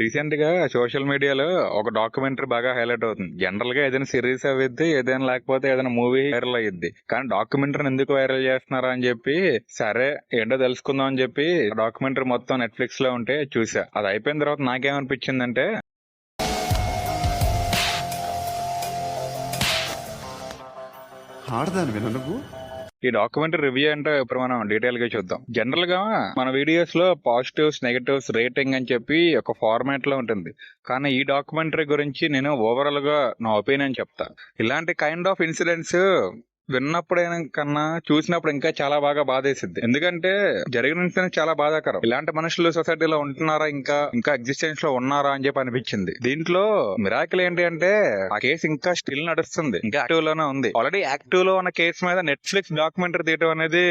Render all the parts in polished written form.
Recent గా social మీడియాలో ఒక డాక్యుమెంటరీ బాగా హైలైట్ అవుతుంది. జనరల్ గా ఏదైనా సిరీస్ అవ్విద్ది, ఏదైనా లేకపోతే ఏదైనా మూవీ వైరల్ అయ్యిద్ది. కానీ డాక్యుమెంటరీని ఎందుకు వైరల్ చేస్తున్నారా అని చెప్పి సరే ఏంటో తెలుసుకుందాం అని చెప్పి డాక్యుమెంటరీ మొత్తం నెట్ఫ్లిక్స్ లో ఉంటే చూసా. అది అయిపోయిన తర్వాత నాకేమనిపించిందంటే ఆడదాని విన నువ్వు ఈ డాక్యుమెంటరీ రివ్యూ అంటే ఇప్పుడు మనం డీటెయిల్ గా చూద్దాం. జనరల్ గా మన వీడియోస్ లో పాజిటివ్స్, నెగటివ్స్, రేటింగ్ అని చెప్పి ఒక ఫార్మాట్ లో ఉంటుంది. కానీ ఈ డాక్యుమెంటరీ గురించి నేను ఓవరాల్ గా నా ఒపీనియన్ చెప్తా. ఇలాంటి కైండ్ ఆఫ్ ఇన్సిడెంట్స్ విన్నప్పుడైనా కన్నా చూసినప్పుడు ఇంకా చాలా బాగా బాధేసిద్ది. ఎందుకంటే జరిగిన ఇన్సిడెంట్ చాలా బాధాకరం. ఇలాంటి మనుషులు సొసైటీలో ఉంటున్నారా, ఇంకా ఎగ్జిస్టెన్స్ లో ఉన్నారా అని చెప్పి అనిపించింది. దీంట్లో మిరాకిల్ ఏంటి అంటే ఆ కేసు ఇంకా స్టిల్ నడుస్తుంది, ఇంకా యాక్టివ్ లోనే ఉంది. ఆల్రెడీ యాక్టివ్ లో ఉన్న కేసు మీద నెట్ఫ్లిక్స్ డాక్యుమెంటరీ తీయడం అనేది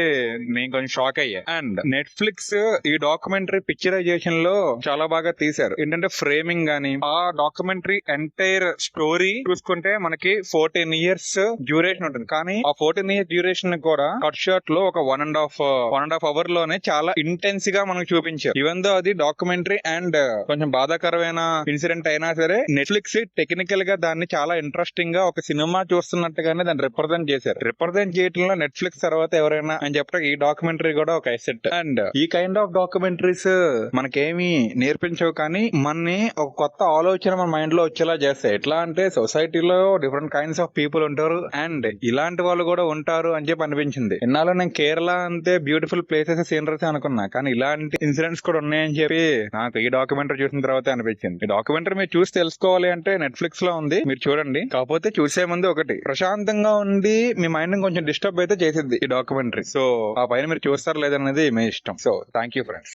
నేను కొంచెం షాక్ అయ్యా. అండ్ నెట్ఫ్లిక్స్ ఈ డాక్యుమెంటరీ పిక్చరైజేషన్ లో చాలా బాగా తీశారు. ఏంటంటే ఫ్రేమింగ్ గానీ ఆ డాక్యుమెంటరీ ఎంటైర్ స్టోరీ చూసుకుంటే మనకి 14 years డ్యూరేషన్ ఉంటుంది. కానీ ఆ 14 years డ్యూరేషన్ కూడా కట్ షాట్ లో ఒక 1.5 hour లోనే చాలా ఇంటెన్స్ గా మనకు చూపించారు. ఈవెన్ దో అది డాక్యుమెంటరీ అండ్ కొంచెం బాధాకరమైన ఇన్సిడెంట్ అయినా సరే నెట్ఫ్లిక్స్ టెక్నికల్ గా దాన్ని చాలా ఇంట్రెస్టింగ్ గా ఒక సినిమా చూస్తున్నట్టుగానే దాన్ని రిప్రజెంట్ చేశారు. రిప్రజెంట్ చేయడంలో నెట్ఫ్లిక్స్ తర్వాత ఎవరైనా అని చెప్పడం ఈ డాక్యుమెంటరీ కూడా ఒక ఎసెట్. అండ్ ఈ కైండ్ ఆఫ్ డాక్యుమెంటరీస్ మనకేమి నేర్పించవు, కానీ మనని ఒక కొత్త ఆలోచన మన మైండ్ లో వచ్చేలా చేస్తాయి. ఎట్లా అంటే సొసైటీలో డిఫరెంట్ కైండ్స్ ఆఫ్ పీపుల్ ఉంటారు అండ్ ఇలాంటి వాళ్ళు కూడా ఉంటారు అని చెప్పి అనిపించింది. ఎన్నాళ్ళు నేను కేరళ అంతే బ్యూటిఫుల్ ప్లేసెస్, సీనరీస్ అనుకున్నా, కానీ ఇలాంటి ఇన్సిడెంట్స్ కూడా ఉన్నాయని చెప్పి నాకు ఈ డాక్యుమెంటరీ చూసిన తర్వాత అనిపించింది. ఈ డాక్యుమెంటరీ మీరు చూసి తెలుసుకోవాలి అంటే నెట్ఫ్లిక్స్ లో ఉంది, మీరు చూడండి. కాకపోతే చూసే ముందు ఒకటి ప్రశాంతంగా ఉండి మీ మైండ్ కొంచెం డిస్టర్బ్ అయితే చేసిద్ది ఈ డాక్యుమెంటరీ. సో ఆ పైన మీరు చూస్తారు లేదనేది మీ ఇష్టం. So thank you friends.